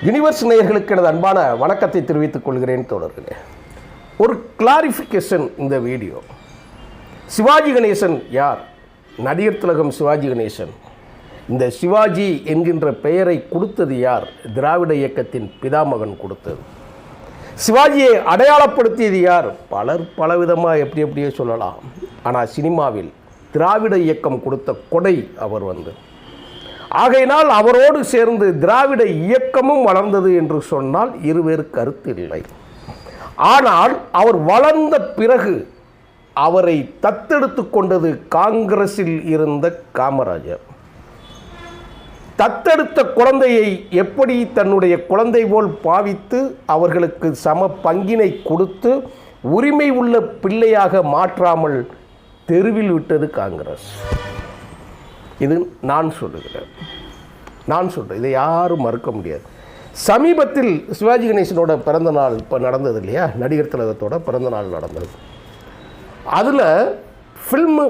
Universe நேயர்களுக்கு எனது அன்பான வணக்கத்தை தெரிவித்துக் கொள்கிறேன் தோழர்களே. ஒரு கிளாரிஃபிகேஷன் இந்த வீடியோ. சிவாஜி கணேசன் யார்? நடிகர் திலகம் சிவாஜி கணேசன். இந்த சிவாஜி என்கின்ற பெயரை கொடுத்தது யார்? திராவிட இயக்கத்தின் பிதாமகன் கொடுத்தது. சிவாஜியை அடையாளப்படுத்தியது யார்? பலர் பலவிதமாக எப்படியோ சொல்லலாம். ஆனால் சினிமாவில் திராவிட இயக்கம் கொடுத்த கொடை அவர் ஆகையினால் அவரோடு சேர்ந்து திராவிட இயக்கமும் வளர்ந்தது என்று சொன்னால் இருவேறு கருத்து இல்லை. ஆனால் அவர் வளர்ந்த பிறகு அவரை தத்தெடுத்து கொண்டது காங்கிரஸில் இருந்த காமராஜர். தத்தெடுத்த குழந்தையை எப்படி தன்னுடைய குழந்தை போல் பாவித்து அவர்களுக்கு சம பங்கினை கொடுத்து உரிமை உள்ள பிள்ளையாக மாற்றாமல் தெருவில் விட்டது காங்கிரஸ். இது நான் சொல்லுகிறேன். இதை யாரும் மறுக்க முடியாது. சமீபத்தில் சிவாஜி கணேசனோட பிறந்த நாள் இப்போ நடந்தது இல்லையா? நடிகர் திலகத்தோட பிறந்த நாள் நடந்தது. அதில் ஃபில்மு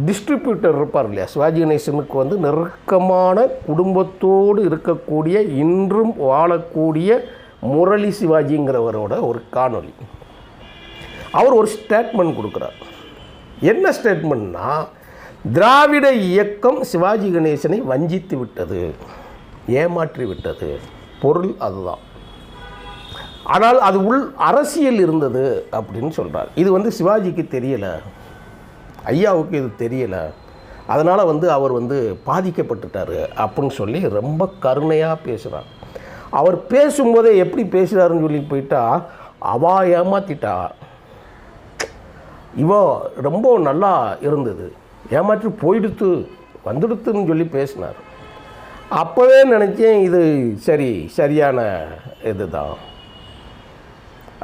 டிஸ்ட்ரிபியூட்டர் இருப்பார் இல்லையா? சிவாஜி கணேசனுக்கு நெருக்கமான குடும்பத்தோடு இருக்கக்கூடிய இன்றும் வாழக்கூடிய முரளி சிவாஜிங்கிறவரோட ஒரு காணொளி. அவர் ஒரு ஸ்டேட்மெண்ட் கொடுக்குறார். என்ன ஸ்டேட்மெண்ட்னா, திராவிட இயக்கம் சிவாஜி கணேசனை வஞ்சித்து விட்டது, ஏமாற்றி விட்டது. பொருள் அதுதான். ஆனால் அது உள் அரசியல் இருந்தது அப்படின்னு சொல்கிறார். இது சிவாஜிக்கு தெரியலை, ஐயாவுக்கு இது தெரியலை, அதனால் அவர் பாதிக்கப்பட்டுட்டார் அப்படின்னு சொல்லி ரொம்ப கருணையாக பேசுகிறார். அவர் பேசும்போதே எப்படி பேசுகிறாருன்னு சொல்லி போயிட்டா, அவா ஏமாற்றிட்டா, இவோ ரொம்ப நல்லா இருந்தது, ஏமாற்றி போயிடுத்து வந்துடுத்துன்னு சொல்லி பேசினார். அப்போவே நினச்சேன் இது சரியான இதுதான்.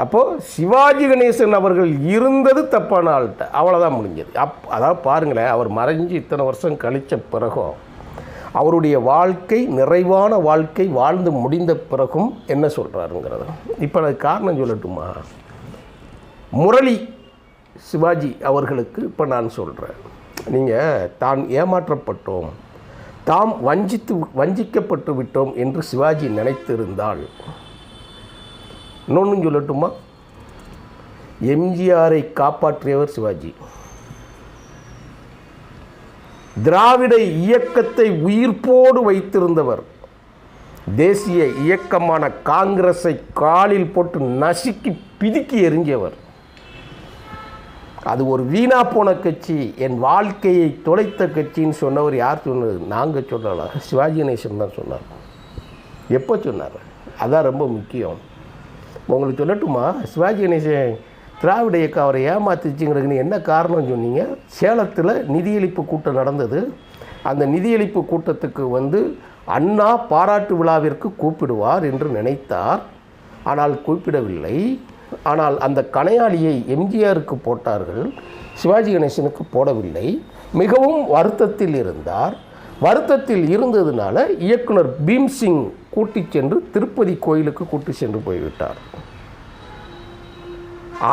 அப்போது சிவாஜி கணேசன் அவர்கள் இருந்தது தப்பான ஆள்கிட்ட, அவ்வளோதான் முடிஞ்சது. அதாவது பாருங்களேன், அவர் மறைஞ்சு இத்தனை வருஷம் கழித்த பிறகும் அவருடைய வாழ்க்கை நிறைவான வாழ்க்கை வாழ்ந்து முடிந்த பிறகும் என்ன சொல்கிறாருங்கிறது. இப்போ அது காரணம் சொல்லட்டுமா? முரளி சிவாஜி அவர்களுக்கு இப்போ நான் சொல்கிறேன், நீங்கள் தான் ஏமாற்றப்பட்டோம், தாம் வஞ்சிக்கப்பட்டு விட்டோம் என்று சிவாஜி நினைத்திருந்தால், இன்னொன்று சொல்லட்டுமா, எம்ஜிஆரை காப்பாற்றியவர் சிவாஜி. திராவிட இயக்கத்தை உயிர்ப்போடு வைத்திருந்தவர். தேசிய இயக்கமான காங்கிரஸை காலில் போட்டு நசுக்கி பிதுக்கி எறிஞ்சவர். அது ஒரு வீணா போன கட்சி, என் வாழ்க்கையை தொலைத்த கட்சின்னு சொன்னவர் யார் சொன்னது? நாங்கள் சொல்லலாம், சிவாஜி கணேசன் தான் சொன்னார். எப்போ சொன்னார்? அதான் ரொம்ப முக்கியம். உங்களுக்கு சொல்லட்டுமா, சிவாஜி கணேசன் திராவிட இயக்கம் அவரை ஏமாத்துச்சுங்கிறதுக்கு என்ன காரணம் சொன்னீங்க? சேலத்தில் நிதியளிப்பு கூட்டம் நடந்தது. அந்த நிதியளிப்பு கூட்டத்துக்கு அண்ணா பாராட்டு விழாவிற்கு கூப்பிடுவார் என்று நினைத்தார். ஆனால் கூப்பிடவில்லை. ஆனால் அந்த கணையாளியை எம்ஜிஆருக்கு போட்டார்கள், சிவாஜி கணேசனுக்கு போடவில்லை. மிகவும் வருத்தத்தில் இருந்தார். வருத்தத்தில் இருந்ததுனால இயக்குனர் பீம்சிங் கூட்டி சென்று திருப்பதி கோயிலுக்கு கூட்டி சென்று போய்விட்டார்.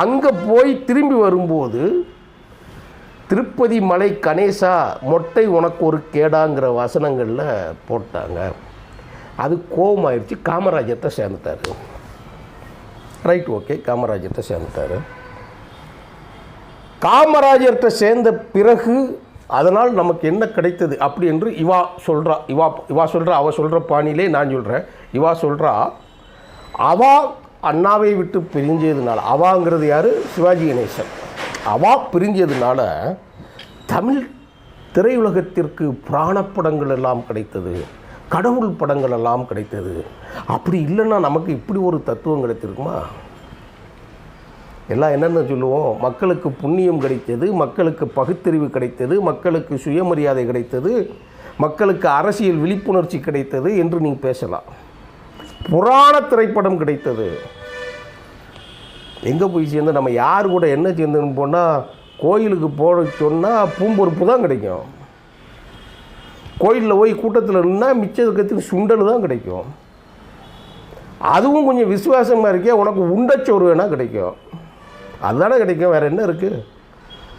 அங்கே போய் திரும்பி வரும்போது திருப்பதி மலை கணேசா மொட்டை உனக்கு ஒரு கேடாங்கிற வசனங்களில் போட்டாங்க. அது கோபமாயிடுச்சு, காமராஜர்கிட்ட சேர்ந்துட்டார். Right, okay, காமராஜர்கிட்ட சேர்ந்துட்டார். காமராஜர்கிட்ட சேர்ந்த பிறகு அதனால் நமக்கு என்ன கிடைத்தது அப்படி என்று இவா சொல்கிறா. அவள் சொல்கிற பாணியிலே நான் சொல்கிறேன். இவா சொல்கிறா, அவா அண்ணாவை விட்டு பிரிஞ்சதுனால, அவாங்கிறது யார்? சிவாஜி கணேசன். அவா பிரிஞ்சதுனால தமிழ் திரையுலகத்திற்கு புராணப்படங்கள் எல்லாம் கிடைத்தது, கடவுள் படங்கள் எல்லாம் கிடைத்தது. அப்படி இல்லைன்னா நமக்கு இப்படி ஒரு தத்துவம் கிடைத்திருக்குமா? எல்லாம் என்னென்ன சொல்லுவோம்? மக்களுக்கு புண்ணியம் கிடைத்தது, மக்களுக்கு பகுத்தறிவு கிடைத்தது, மக்களுக்கு சுயமரியாதை கிடைத்தது, மக்களுக்கு அரசியல் விழிப்புணர்ச்சி கிடைத்தது என்று நீங்கள் பேசலாம். புராண திரைப்படம் கிடைத்தது. எங்கே போய் சேர்ந்து நம்ம யார் கூட என்ன சேர்ந்துன்னு போனால், கோயிலுக்கு போக சொன்னால் பூம்பொறுப்பு தான் கிடைக்கும். கோயிலில் போய் கூட்டத்தில் நின்னால் மிச்சத்துக்கு சுண்டல் தான் கிடைக்கும். அதுவும் கொஞ்சம் விசுவாசமாக இருக்கே, உனக்கு உண்டச்சோறு வேணால் கிடைக்கும். அதுதானே கிடைக்கும், வேறு என்ன இருக்குது?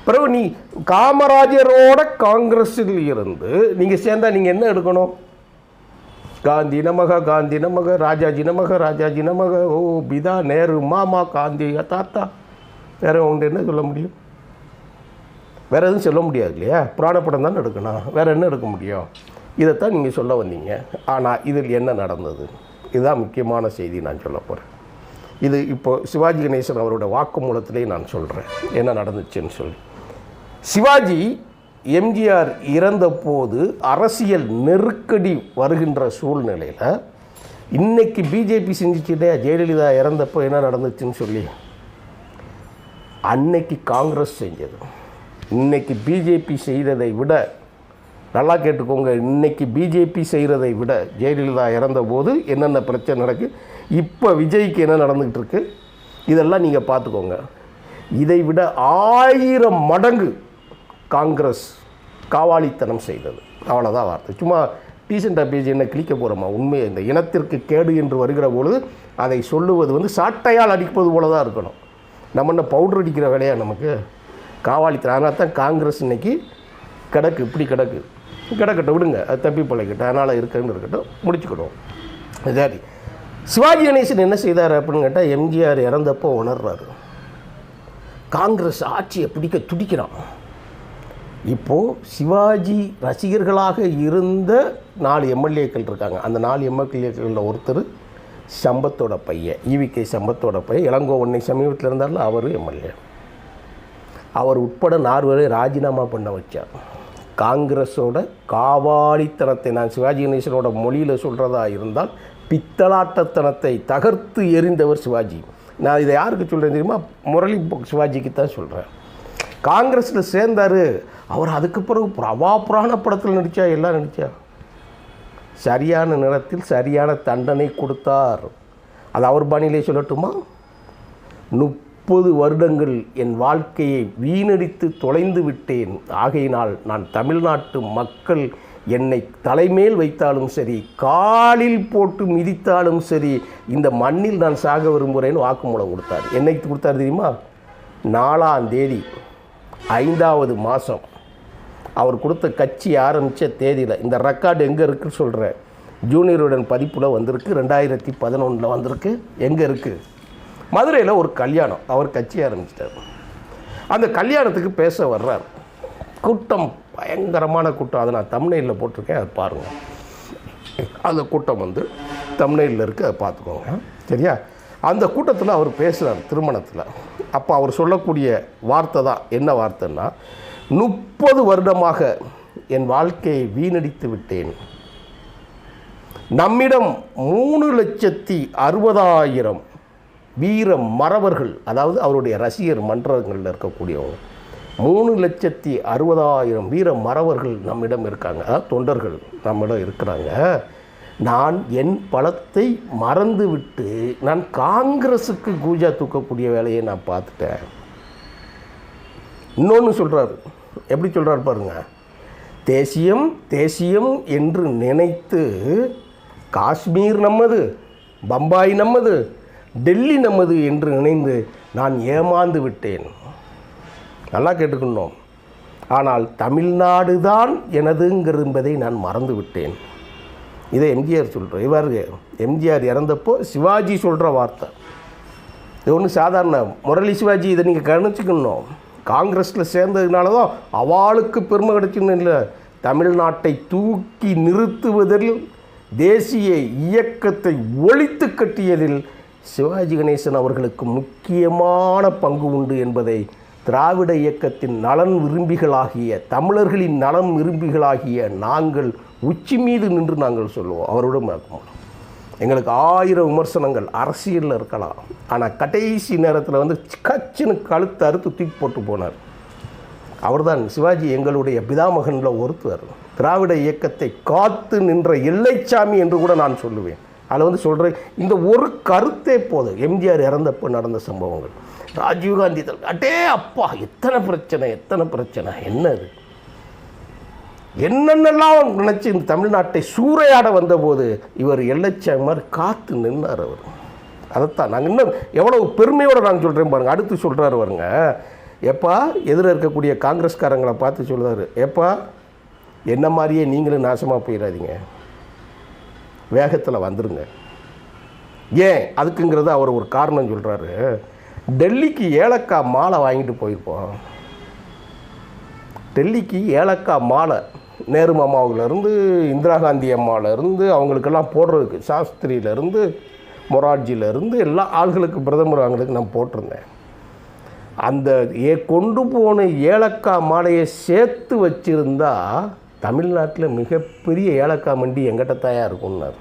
பிறகு நீ காமராஜரோட காங்கிரஸில் இருந்து நீங்கள் சேர்ந்தால் நீங்கள் என்ன எடுக்கணும்? காந்தி நமக காந்தி நமக, ராஜாஜி நமக ராஜாஜி நமக, ஓ பிதா நேரு மாமா காந்தி தாத்தா. வேறு ஒன்று என்ன சொல்ல முடியும்? வேறு எதுவும் சொல்ல முடியாது இல்லையா? புராண படம் தான் எடுக்கணும், வேறு என்ன எடுக்க முடியும்? இதைத்தான் நீங்கள் சொல்ல வந்தீங்க. ஆனால் இதில் என்ன நடந்தது? இதுதான் முக்கியமான செய்தி நான் சொல்ல போகிறேன். இது இப்போது சிவாஜி கணேசன் அவரோட வாக்குமூலத்திலே நான் சொல்கிறேன் என்ன நடந்துச்சுன்னு சொல்லி. சிவாஜி எம்ஜிஆர் இறந்தபோது அரசியல் நெருக்கடி வருகின்ற சூழ்நிலையில் இன்றைக்கி பிஜேபி செஞ்சுக்கிட்டே ஜெயலலிதா இறந்தப்போ என்ன நடந்துச்சுன்னு சொல்லி, அன்னைக்கு காங்கிரஸ் செஞ்சது இன்னைக்கு பிஜேபி செய்ததை விட, நல்லா கேட்டுக்கோங்க, இன்றைக்கி பிஜேபி செய்கிறதை விட ஜெயலலிதா இறந்தபோது என்னென்ன பிரச்சனை நடக்கு, இப்போ விஜய்க்கு என்ன நடந்துக்கிட்டு இருக்கு, இதெல்லாம் நீங்கள் பார்த்துக்கோங்க. இதை விட 1000 மடங்கு காங்கிரஸ் காவாலித்தனம் செய்தது. அவ்வளோதான் வார்த்தை. சும்மா டீசெண்டாக பேஜ் என்ன கிளிக்க போகிறோமா? உண்மையை இந்த இனத்திற்கு கேடு என்று வருகிற பொழுது அதை சொல்லுவது சாட்டையால் அடிப்பது போல தான் இருக்கணும். நம்ம என்ன பவுடர் அடிக்கிற வேலையா நமக்கு? காவாலித்தனம். அதனால தான் காங்கிரஸ் இன்றைக்கி கிடக்கு, இப்படி கிடக்கட்டும், விடுங்க, அது தப்பி பிழைக்கட்டும், அதனால் இருக்குன்னு இருக்கட்டும், முடிச்சுக்கிடுவோம். சரி, சிவாஜி கணேசன் என்ன செய்தார் அப்படின்னு கேட்டால், எம்ஜிஆர் இறந்தப்போ உணர்றாரு, காங்கிரஸ் ஆட்சியை பிடிக்க துடிக்கிறான். இப்போது சிவாஜி ரசிகர்களாக இருந்த 4 எம்எல்ஏக்கள் இருக்காங்க. அந்த 4 எம்எல்ஏக்களில் ஒருத்தர் சம்பத்தோட பையன், ஈவிகே சம்பத்தோட பையன், இளங்கோவண்ணை சமீபத்தில் இருந்தாலும் அவர் எம்எல்ஏ. அவர் உட்பட 4 பேரை ராஜினாமா பண்ண வச்சார். காங்கிரஸோட காவாலித்தனத்தை, நான் சிவாஜி கணேசனோட மொழியில் சொல்கிறதா இருந்தால் பித்தலாட்டத்தனத்தை தகர்த்து எறிந்தவர் சிவாஜி. நான் இதை யாருக்கு சொல்கிறேன் தெரியுமா? முரளி சிவாஜிக்கு தான் சொல்கிறேன். காங்கிரஸில் சேர்ந்தார் அவர். அதுக்கு பிறகு புராண படத்தில் நடித்தா, எல்லாம் நடித்தா, சரியான நேரத்தில் சரியான தண்டனை கொடுத்தார். அது அவர் பாணியிலே சொல்லட்டுமா? 30 வருடங்கள் என் வாழ்க்கையை வீணடித்து தொலைந்து விட்டேன். ஆகையினால் நான் தமிழ்நாட்டு மக்கள் என்னை தலைமேல் வைத்தாலும் சரி, காலில் போட்டு மிதித்தாலும் சரி, இந்த மண்ணில் நான் சாக விரும்புகிறேன்னு வாக்குமூலம் கொடுத்தார். என்னைக்கு கொடுத்தார் தெரியுமா? 4ஆம் தேதி 5வது மாதம் அவர் கொடுத்த கட்சி ஆரம்பித்த தேதியில். இந்த ரெக்கார்டு எங்கே இருக்குன்னு சொல்கிறேன். ஜூனியருடன் பதிப்பில் வந்திருக்கு, 2011 வந்திருக்கு. எங்கே இருக்குது? மதுரையில் ஒரு கல்யாணம், அவர் கட்சி ஆரம்பிச்சிட்டார். அந்த கல்யாணத்துக்கு பேச வர்றார். கூட்டம் பயங்கரமான கூட்டம். அதை நான் தம்ப்நெயிலில் போட்டிருக்கேன், அதை பாருங்கள். அந்த கூட்டம் தம்ப்நெயிலில் இருக்குது, அதை பார்த்துக்கோங்க. சரியா? அந்த கூட்டத்தில் அவர் பேசுகிறார் திருமணத்தில். அப்போ அவர் சொல்லக்கூடிய வார்த்தை தான் என்ன வார்த்தைன்னா, 30 வருடமாக என் வாழ்க்கையை வீணடித்து விட்டேன். நம்மிடம் 3,60,000 வீர மறவர்கள், அதாவது அவருடைய ரசிகர் மன்றங்களில் இருக்கக்கூடியவங்க, 3,60,000 வீர மறவர்கள் நம்மிடம் இருக்காங்க, அதாவது தொண்டர்கள் நம்மிடம் இருக்கிறாங்க. நான் என் பலத்தை மறந்துவிட்டு நான் காங்கிரஸுக்கு கூஜா தூக்கக்கூடிய வேலையை நான் பார்த்துட்டேன். இன்னொன்று சொல்கிறார். எப்படி சொல்கிறார் பாருங்க. தேசியம் தேசியம் என்று நினைத்து காஷ்மீர் நம்மது, பம்பாய் நம்மது, டெல்லி நம்மது என்று நினைந்து நான் ஏமாந்து விட்டேன். நல்லா கேட்டுக்கணும். ஆனால் தமிழ்நாடு தான் எனதுங்கிறதை நான் மறந்து விட்டேன். இதை எம்ஜிஆர் சொல்கிறார். இவருக்கு எம்ஜிஆர் இறந்தப்போ சிவாஜி சொல்கிற வார்த்தை. இது ஒன்றும் சாதாரண முரளி சிவாஜி, இதை நீங்கள் கவனிச்சுக்கணும். காங்கிரஸில் சேர்ந்ததுனால தான் அவளுக்கு பெருமை கிடைச்சுன்னு இல்லை, தமிழ்நாட்டை தூக்கி நிறுத்துவதில், தேசிய இயக்கத்தை ஒழித்து கட்டியதில் சிவாஜி கணேசன் அவர்களுக்கு முக்கியமான பங்கு உண்டு என்பதை திராவிட இயக்கத்தின் நலன் விரும்பிகளாகிய, தமிழர்களின் நலன் விரும்பிகளாகிய நாங்கள் உச்சி மீது நின்று நாங்கள் சொல்லுவோம். அவரோட எங்களுக்கு 1000 விமர்சனங்கள் அரசியலில் இருக்கலாம், ஆனால் கடைசி நேரத்தில் கச்சின்னு கழுத்து அறுத்து தூக்கி போட்டு போனார். அவர்தான் சிவாஜி. எங்களுடைய பிதாமகனில் ஒருத்தர். திராவிட இயக்கத்தை காத்து நின்ற எல்லைச்சாமி என்று கூட நான் சொல்லுவேன். அதில் சொல்கிறேன், இந்த ஒரு கருத்தே போதும். எம்ஜிஆர் இறந்தப்போ நடந்த சம்பவங்கள், ராஜீவ்காந்தி, அடே அப்பா எத்தனை பிரச்சனை என்னது, என்னென்னலாம் நினச்சி இந்த தமிழ்நாட்டை சூறையாட வந்தபோது இவர் எல்லைச்சாமி மாதிரி காத்து நின்னார் அவர். அதைத்தான் நாங்கள் இன்னும் எவ்வளோ பெருமையோடு நான் சொல்கிறேன் பாருங்கள். அடுத்து சொல்கிறாரு பாருங்க, எப்பா எதிர இருக்கக்கூடிய காங்கிரஸ்காரங்களை பார்த்து சொல்கிறாரு, எப்பா என்ன மாதிரியே நீங்களும் நாசமாக போயிடாதீங்க. வேகத்தில் வந்துருங்க. ஏன் அதுக்குங்கிறத அவர் ஒரு காரணம் சொல்கிறாரு. டெல்லிக்கு ஏலக்காய் மாலை வாங்கிட்டு போயிருப்போம். டெல்லிக்கு ஏலக்காய் மாலை நேரு மாமாவிலேருந்து இந்திரா காந்தி அம்மாவிலேருந்து அவங்களுக்கெல்லாம் போடுறதுக்கு, சாஸ்திரியிலேருந்து மொரார்ஜியிலேருந்து எல்லா ஆள்களுக்கு பிரதமர் அவங்களுக்கு நான் போட்டிருந்தேன். அந்த கொண்டு போன ஏலக்காய் மாலையை சேர்த்து வச்சுருந்தா தமிழ்நாட்டில் மிகப்பெரிய ஏலக்காய் மண்டி எங்கிட்ட தயார் இருக்கும்னார்.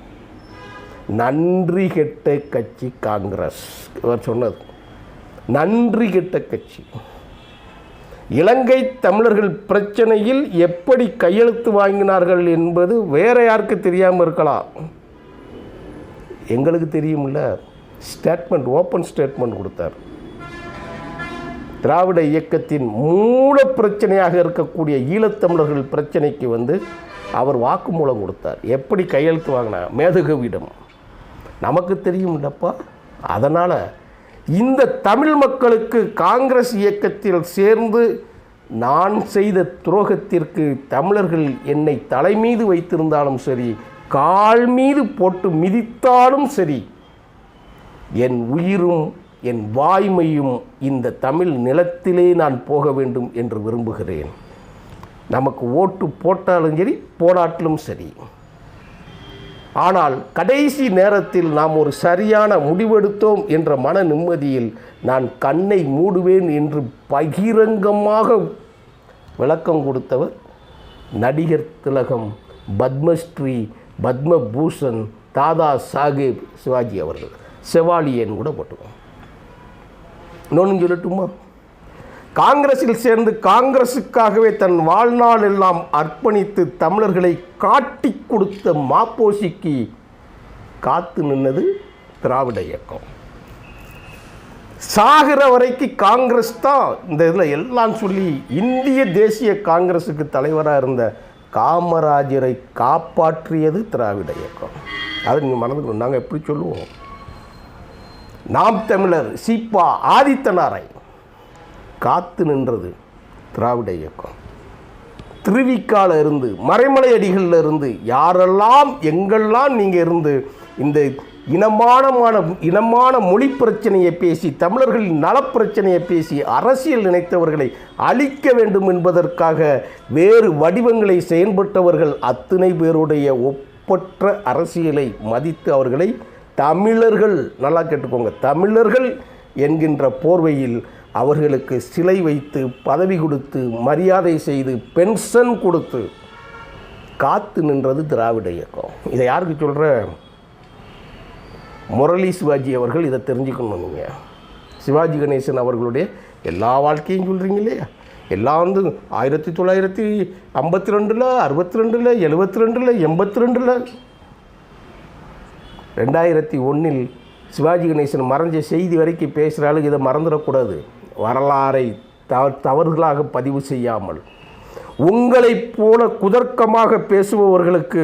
நன்றி கெட்ட கட்சி காங்கிரஸ். இவர் சொன்னது நன்றி கெட்ட கட்சி. இலங்கை தமிழர்கள் பிரச்சனையில் எப்படி கையெழுத்து வாங்கினார்கள் என்பது வேற யாருக்கு தெரியாமல் இருக்கலாம், எங்களுக்கு தெரியும்ல. ஸ்டேட்மெண்ட், ஓப்பன் ஸ்டேட்மெண்ட் கொடுத்தார். திராவிட இயக்கத்தின் மூல பிரச்சனையாக இருக்கக்கூடிய ஈழத்தமிழர்கள் பிரச்சனைக்கு அவர் வாக்குமூலம் கொடுத்தார். எப்படி கையெழுத்து வாங்கினா மேதகவிடம் நமக்கு தெரியும் இல்லப்பா. அதனால் இந்த தமிழ் மக்களுக்கு காங்கிரஸ் இயக்கத்தில் சேர்ந்து நான் செய்த துரோகத்திற்கு தமிழர்கள் என்னை தலைமீது வைத்திருந்தாலும் சரி, கால் மீது போட்டு மிதித்தாலும் சரி, என் உயிரும் என் வாய்மையும் இந்த தமிழ் நிலத்திலே நான் போக வேண்டும் என்று விரும்புகிறேன். நமக்கு ஓட்டு போட்டாலும் சரி, போடாட்டிலும் சரி. ஆனால் கடைசி நேரத்தில் நாம் ஒரு சரியான முடிவெடுத்தோம் என்ற மன நிம்மதியில் நான் கண்ணை மூடுவேன் என்று பகிரங்கமாக விளக்கம் கொடுத்தவர் நடிகர் திலகம், பத்மஸ்ரீ, பத்மபூஷன், தாதா சாஹேப் சிவாஜி அவர்கள். செவாலியன் கூட போட்டுவோம். இன்னொன்று சொல்லட்டுமா? காங்கிரஸில் சேர்ந்து காங்கிரஸுக்காகவே தன் வாழ்நாள் எல்லாம் அர்ப்பணித்து தமிழர்களை காட்டி கொடுத்த மாப்போசிக்கு காத்து நின்னது திராவிட இயக்கம். சாகிற வரைக்கும் காங்கிரஸ் தான் இந்த இதில் எல்லாம் சொல்லி இந்திய தேசிய காங்கிரஸுக்கு தலைவராக இருந்த காமராஜரை காப்பாற்றியது திராவிட இயக்கம். அதை நீங்கள் மறந்துக்கணும். நாங்கள் எப்படி சொல்லுவோம்? நாம் தமிழர், சீப்பா, ஆதித்தனாரை காத்து நின்றது திராவிட இயக்கம். திருவிக்கால இருந்து, மறைமலை அடிகளில் இருந்து, யாரெல்லாம் எங்கெல்லாம் நீங்கள் இருந்து இந்த இனமான மொழி பிரச்சனையை பேசி, தமிழர்களின் நலப்பிரச்சனையை பேசி அரசியல் நினைத்தவர்களை அழிக்க வேண்டும் என்பதற்காக வேறு வடிவங்களை செயல்பட்டவர்கள் அத்தனை பேருடைய ஒப்பற்ற அரசியலை மதித்து அவர்களை தமிழர்கள், நல்லா கேட்டுக்கோங்க, தமிழர்கள் என்கின்ற போர்வையில் அவர்களுக்கு சிலை வைத்து, பதவி கொடுத்து, மரியாதை செய்து, பென்ஷன் கொடுத்து காத்து நின்றது திராவிட இயக்கம். இதை யாருக்கு சொல்கிற? முரளி சிவாஜி அவர்கள் இதை தெரிஞ்சுக்கணும். நீங்கள் சிவாஜி கணேசன் அவர்களுடைய எல்லா வாழ்க்கையும் சொல்கிறீங்க இல்லையா? எல்லாம் 1952, 62, 62, 72, 2001 சிவாஜி கணேசன் மறைஞ்ச செய்தி வரைக்கும் பேசுகிறாலும் இதை மறந்துடக்கூடாது. வரலாறை தவறுகளாக பதிவு செய்யாமல் உங்களைப் போல குதர்க்கமாக பேசுபவர்களுக்கு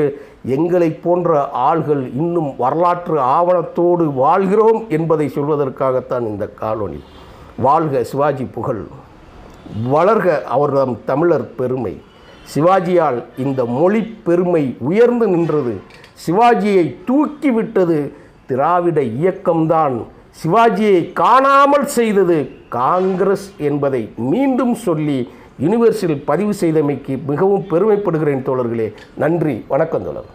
எங்களை போன்ற ஆள்கள் இன்னும் வரலாற்று ஆவணத்தோடு வாழ்கிறோம் என்பதை சொல்வதற்காகத்தான் இந்த காலொனி. வாழ்க சிவாஜி புகழ், வளர்க அவர்தம் தமிழர் பெருமை. சிவாஜியால் இந்த மொழி பெருமை உயர்ந்து நின்றது. சிவாஜியை தூக்கிவிட்டது திராவிட இயக்கம்தான். சிவாஜியை காணாமல் செய்தது காங்கிரஸ் என்பதை மீண்டும் சொல்லி யூனிவர்சில் பதிவு செய்தமைக்கு மிகவும் பெருமைப்படுகிறேன் தோழர்களே. நன்றி, வணக்கம் தோழர்.